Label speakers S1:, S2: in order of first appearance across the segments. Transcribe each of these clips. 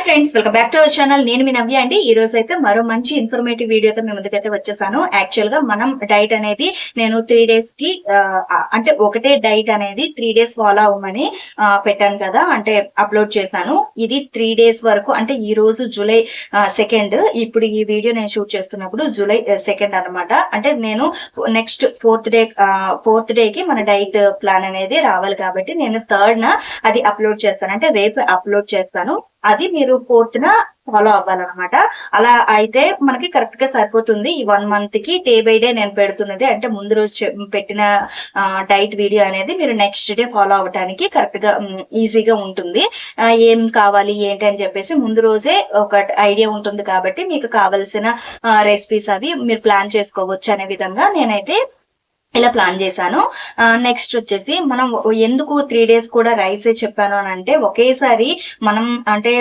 S1: Hi friends, welcome back to our channel. నేను మీ నవ్య అండి. ఈ రోజు అయితే మరో మంచి ఇన్ఫర్మేటివ్ వీడియోతో మీ ముందుకైతే వచ్చేసాను. యాక్చువల్ గా మనం డైట్ అనేది నేను 3 days కి అంటే ఒకటే డైట్ అనేది 3 days ఫాలో అవ్వమని పెట్టాను కదా, అంటే అప్లోడ్ చేశాను. ఇది 3 days వరకు, అంటే ఈ రోజు జూలై 2. ఇప్పుడు ఈ వీడియో నేను షూట్ చేస్తున్నప్పుడు జూలై 2 అనమాట. అంటే నేను నెక్స్ట్ ఫోర్త్ డే కి మన డైట్ ప్లాన్ అనేది రావాలి కాబట్టి నేను 3rd అది అప్లోడ్ చేస్తాను. అంటే రేపు అప్లోడ్ చేస్తాను. అది మీరు 4th ఫాలో అవ్వాలన్నమాట. అలా అయితే మనకి కరెక్ట్ గా సరిపోతుంది. ఈ 1 month కి డే బై డే నేను పెడుతున్నది, అంటే ముందు రోజు పెట్టిన డైట్ వీడియో అనేది మీరు నెక్స్ట్ డే ఫాలో అవ్వడానికి కరెక్ట్ గా ఈజీగా ఉంటుంది. ఏం కావాలి ఏంటి అని చెప్పేసి ముందు రోజే ఒక ఐడియా ఉంటుంది కాబట్టి మీకు కావలసిన రెసిపీస్ అవి మీరు ప్లాన్ చేసుకోవచ్చు అనే విధంగా నేనైతే ఇలా ప్లాన్ చేశాను. నెక్స్ట్ వచ్చేసి మనం ఎందుకు 3 days కూడా రైస్ చెప్పాను అని అంటే, ఒకేసారి మనం అంటే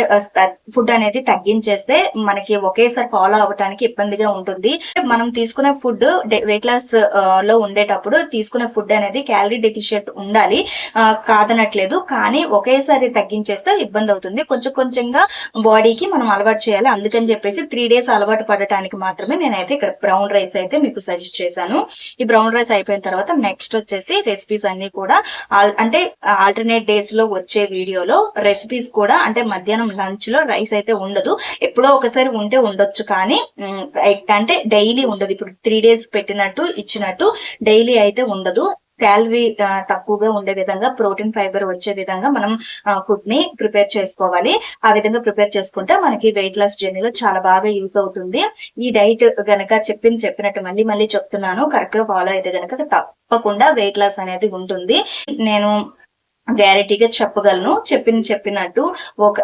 S1: ఫుడ్ అనేది తగ్గించేస్తే మనకి ఒకేసారి ఫాలో అవ్వడానికి ఇబ్బందిగా ఉంటుంది. మనం తీసుకునే ఫుడ్ వెయిట్ లాస్ లో ఉండేటప్పుడు తీసుకునే ఫుడ్ అనేది క్యాలరీ డెఫిషియెంట్ ఉండాలి, కాదనట్లేదు. కానీ ఒకేసారి తగ్గించేస్తే ఇబ్బంది అవుతుంది. కొంచెం కొంచెంగా బాడీకి మనం అలవాటు చేయాలి. అందుకని చెప్పేసి 3 days అలవాటు పడటానికి మాత్రమే నేనైతే ఇక్కడ బ్రౌన్ రైస్ అయితే మీకు సజెస్ట్ చేశాను. ఈ బ్రౌన్ రైస్ అయిపోయిన తర్వాత నెక్స్ట్ వచ్చేసి రెసిపీస్ అన్ని కూడా అంటే ఆల్టర్నేట్ డేస్ లో వచ్చే వీడియోలో రెసిపీస్ కూడా, అంటే మధ్యాహ్నం లంచ్ లో రైస్ అయితే ఉండదు, ఎప్పుడో ఒకసారి ఉంటే ఉండొచ్చు, కానీ అంటే డైలీ ఉండదు. ఇప్పుడు 3 days పెట్టినట్టు ఇచ్చినట్టు డైలీ అయితే ఉండదు. క్యాలరీ తక్కువగా ఉండే విధంగా, ప్రోటీన్ ఫైబర్ వచ్చే విధంగా మనం ఫుడ్ ని ప్రిపేర్ చేసుకోవాలి. ఆ విధంగా ప్రిపేర్ చేసుకుంటే మనకి వెయిట్ లాస్ జర్నీలో చాలా బాగా యూజ్ అవుతుంది. ఈ డైట్ గనక చెప్పినట్టు మళ్ళీ మళ్ళీ చెప్తున్నాను, కరెక్ట్ గా ఫాలో అయితే గనక తప్పకుండా వెయిట్ లాస్ అనేది ఉంటుంది. నేను గ్యారెంటీగా చెప్పగలను. చెప్పినట్టు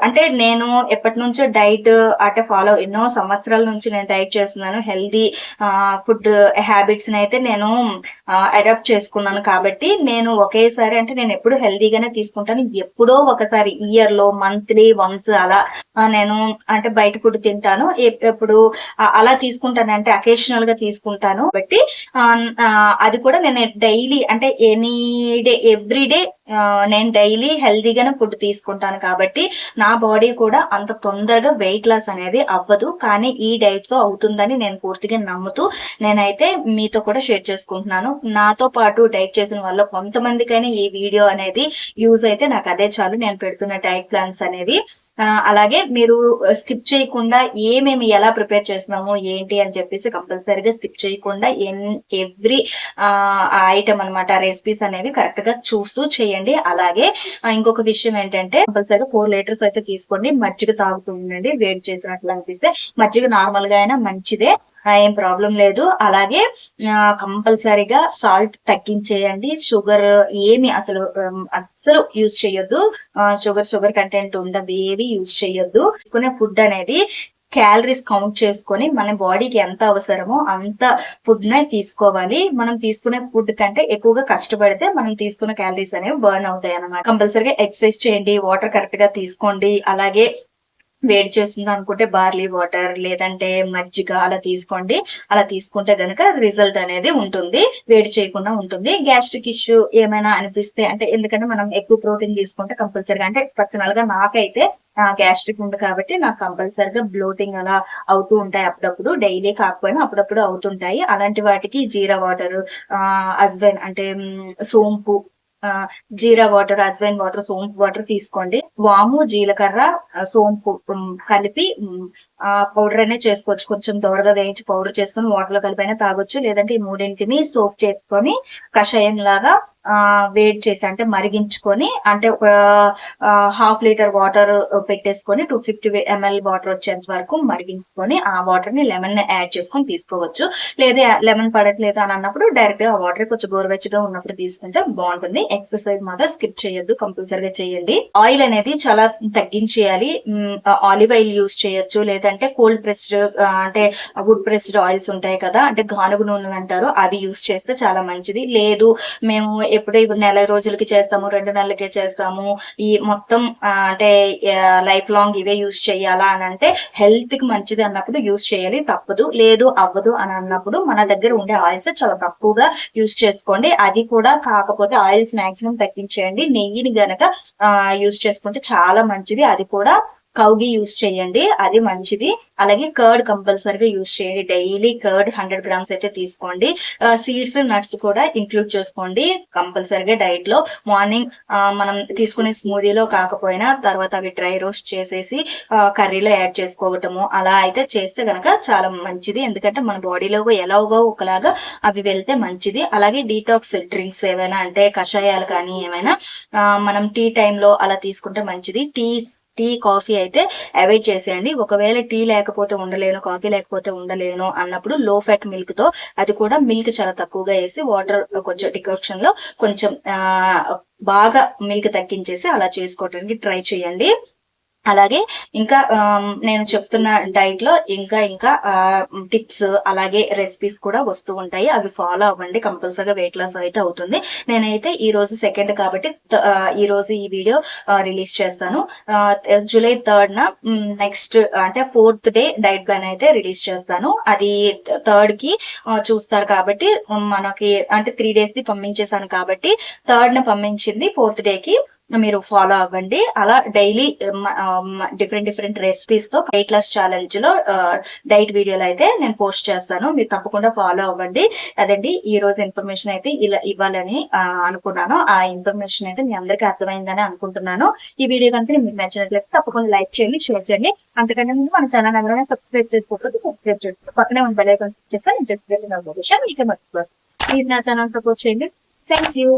S1: అంటే నేను ఎప్పటి నుంచో డైట్ అంటే ఫాలో, ఎన్నో సంవత్సరాల నుంచి నేను డైట్ చేస్తున్నాను. హెల్దీ ఫుడ్ హ్యాబిట్స్ అయితే నేను అడాప్ట్ చేసుకున్నాను కాబట్టి నేను ఒకేసారి, అంటే నేను ఎప్పుడు హెల్దీగానే తీసుకుంటాను. ఎప్పుడో ఒకసారి ఇయర్ లో మంత్లీ వన్స్ అలా నేను అంటే బయట ఫుడ్ తింటాను. ఎప్పుడు అలా తీసుకుంటాను, అంటే అకేషనల్ గా తీసుకుంటాను. కాబట్టి అది కూడా నేను డైలీ, అంటే ఎనీ డే ఎవ్రీ డే నేను డైలీ హెల్దీగానే ఫుడ్ తీసుకుంటాను కాబట్టి నా బాడీ కూడా అంత తొందరగా వెయిట్ లాస్ అనేది అవ్వదు. కానీ ఈ డైట్ తో అవుతుందని నేను పూర్తిగా నమ్ముతూ నేనైతే మీతో కూడా షేర్ చేసుకుంటున్నాను. నాతో పాటు డైట్ చేసిన వల్ల కొంతమందికైనా ఈ వీడియో అనేది యూజ్ అయితే నాకు అదే చాలు, నేను పెడుతున్న డైట్ ప్లాన్స్ అనేవి. అలాగే మీరు స్కిప్ చేయకుండా ఏమేమి ఎలా ప్రిపేర్ చేస్తున్నాము ఏంటి అని చెప్పేసి కంపల్సరీగా స్కిప్ చేయకుండా ఎవ్రీ ఐటమ్ అనమాట, రెసిపీస్ అనేవి కరెక్ట్ గా చూస్తూ చేయండి. అలాగే ఇంకొక విషయం ఏంటంటే, కంపల్సరీగా 4 liters అయితే తీసుకోండి. మజ్జిగ తాగుతూ ఉండండి. వేడి చేసినట్లు అనిపిస్తే మజ్జిగ నార్మల్ గా అయినా మంచిదే, ఏం ప్రాబ్లం లేదు. అలాగే కంపల్సరీగా సాల్ట్ తగ్గించేయండి. షుగర్ ఏమి అసలు యూజ్ చేయొద్దు. షుగర్ కంటెంట్ ఉండదు, ఏవి యూజ్ చేయొద్దు. తీసుకునే ఫుడ్ అనేది క్యాలరీస్ కౌంట్ చేసుకొని మన బాడీకి ఎంత అవసరమో అంత ఫుడ్ నే తీసుకోవాలి. మనం తీసుకునే ఫుడ్ కంటే ఎక్కువగా కష్టపడితే మనం తీసుకున్న క్యాలరీస్ అనేవి బర్న్ అవుతాయి అన్నమాట. కంపల్సరీగా ఎక్సర్సైజ్ చేయండి, వాటర్ కరెక్ట్ గా తీసుకోండి. అలాగే వేడి చేస్తుంది అనుకుంటే బార్లీ వాటర్ లేదంటే మజ్జిగ అలా తీసుకోండి. అలా తీసుకుంటే గనక రిజల్ట్ అనేది ఉంటుంది, వేడి చేయకుండా ఉంటుంది. గ్యాస్ట్రిక్ ఇష్యూ ఏమైనా అనిపిస్తే, అంటే ఎందుకంటే మనం ఎక్కువ ప్రోటీన్ తీసుకుంటే కంపల్సరీగా, అంటే పర్సనల్ గా నాకైతే గ్యాస్ట్రిక్ ఉంది కాబట్టి నాకు కంపల్సరీగా బ్లోటింగ్ అలా అవుతూ ఉంటాయి అప్పుడప్పుడు, డైలీ కాకపోయినా అప్పుడప్పుడు అవుతుంటాయి. అలాంటి వాటికి జీరా వాటర్, అజ్వైన్ అంటే సోంపు, జీరా వాటర్, అజ్వైన్ వాటర్, సోంపు వాటర్ తీసుకోండి. వాము, జీలకర్ర, సోంపు కలిపి పౌడర్ అనే చేసుకోవచ్చు. కొంచెం దోరగా వేయించి పౌడర్ చేసుకొని వాటర్ లో కలిపైనా తాగొచ్చు. లేదంటే ఈ మూడింటిని సోప్ చేసుకొని కషాయం లాగా వేడి చేసి, అంటే మరిగించుకొని, అంటే ఒక 1/2 liter వాటర్ పెట్టేసుకొని 250 ml వాటర్ వచ్చేంత వరకు మరిగించుకొని ఆ వాటర్ ని లెమన్ యాడ్ చేసుకొని తీసుకోవచ్చు. లేదా లెమన్ పడట్లేదు అని అన్నప్పుడు డైరెక్ట్ గా ఆ వాటర్ కొంచెం గోరువెచ్చగా ఉన్నప్పుడు తీసుకుంటే బాగుంటుంది. ఎక్సర్సైజ్ మాత్రం స్కిప్ చేయొద్దు, కంపల్సరీగా చేయండి. ఆయిల్ అనేది చాలా తగ్గించేయాలి. ఆలివ్ ఆయిల్ యూజ్ చేయొచ్చు, లేదంటే కోల్డ్ ప్రెస్డ్ అంటే వుడ్ ప్రెస్డ్ ఆయిల్స్ ఉంటాయి కదా, అంటే గానుగు నూనెలు అంటారు, అవి యూజ్ చేస్తే చాలా మంచిది. లేదు మేము ఎప్పుడో నెల రోజులకి చేస్తాము, 2 నెలలకే చేస్తాము, ఈ మొత్తం అంటే లైఫ్ లాంగ్ ఇవే యూజ్ చేయాలా అని అంటే హెల్త్ కి మంచిది అన్నప్పుడు యూజ్ చేయాలి, తప్పదు. లేదు అవ్వదు అని అన్నప్పుడు మన దగ్గర ఉండే ఆయిల్స్ చాలా తక్కువగా యూజ్ చేసుకోండి. అది కూడా కాకపోతే ఆయిల్స్ మాక్సిమం తగ్గించేయండి. నెయ్యిని గనక యూజ్ చేసుకుంటే చాలా మంచిది. అది కూడా కౌగి యూస్ చేయండి, అది మంచిది. అలాగే కర్డ్ కంపల్సరీగా యూస్ చేయండి, డైలీ కర్డ్ 100 గ్రామ్స్ అయితే తీసుకోండి. సీడ్స్ నట్స్ కూడా ఇంక్లూడ్ చేసుకోండి కంపల్సరీగా డైట్ లో. మార్నింగ్ మనం తీసుకునే స్మూదీలో కాకపోయినా తర్వాత అవి డ్రై రోస్ట్ చేసేసి కర్రీలో యాడ్ చేసుకోవటము, అలా అయితే చేస్తే గనక చాలా మంచిది. ఎందుకంటే మన బాడీలో ఎలాగో ఒకలాగా అవి వెళ్తే మంచిది. అలాగే డీటాక్స్ డ్రింక్స్ ఏవైనా అంటే కషాయాలు కానీ ఏమైనా మనం టీ టైంలో అలా తీసుకుంటే మంచిది. టీ కాఫీ అయితే అవాయిడ్ చేసేయండి. ఒకవేళ టీ లేకపోతే ఉండలేను, కాఫీ లేకపోతే ఉండలేను అన్నప్పుడు లో ఫ్యాట్ మిల్క్ తో, అది కూడా మిల్క్ చాలా తక్కువగా వేసి వాటర్ కొంచెం డికాక్షన్ లో కొంచెం బాగా మిల్క్ తగ్గించేసి అలా చేసుకోవడానికి ట్రై చేయండి. అలాగే ఇంకా నేను చెప్తున్న డైట్ లో ఇంకా టిప్స్ అలాగే రెసిపీస్ కూడా వస్తూ ఉంటాయి, అవి ఫాలో అవ్వండి, కంపల్సరీగా వెయిట్ లాస్ అయితే అవుతుంది. నేనైతే ఈ రోజు సెకండ్ కాబట్టి ఈ రోజు ఈ వీడియో రిలీజ్ చేస్తాను. జూలై 3rd న నెక్స్ట్ అంటే 4th డే డైట్ ప్లాన్ అయితే రిలీజ్ చేస్తాను. అది 3rd కి చూస్తారు కాబట్టి మనకి అంటే 3 days ది పంపించేశాను కాబట్టి 3rd న పంపించింది 4th డే కి మీరు ఫాలో అవ్వండి. అలా డైలీ డిఫరెంట్ రెసిపీస్ తో వెయిట్ లాస్ ఛాలెంజ్ లో డైట్ వీడియోలు అయితే నేను పోస్ట్ చేస్తాను, మీరు తప్పకుండా ఫాలో అవ్వండి. అదండి ఈ రోజు ఇన్ఫర్మేషన్ అయితే ఇలా ఇవ్వాలని అనుకున్నాను. ఆ ఇన్ఫర్మేషన్ అయితే మీ అందరికీ అర్థమైందని అనుకుంటున్నాను. ఈ వీడియో కనుక మీకు నచ్చినట్లయితే తప్పకుండా లైక్ చేయండి, షేర్ చేయండి. అంతకంటే ముందు మన ఛానల్ అందరూ సబ్స్క్రైబ్ చేసుకోకపోతే సబ్స్క్రైబ్ చేసుకోండి, పక్కనే ఉన్న బెల్ ఐకాన్ చెప్తే నేను చెప్పిన విషయం మీకు మర్చిపోతాను. ప్లీజ్ నా ఛానల్ సపోర్ట్ చేయండి. Thank you.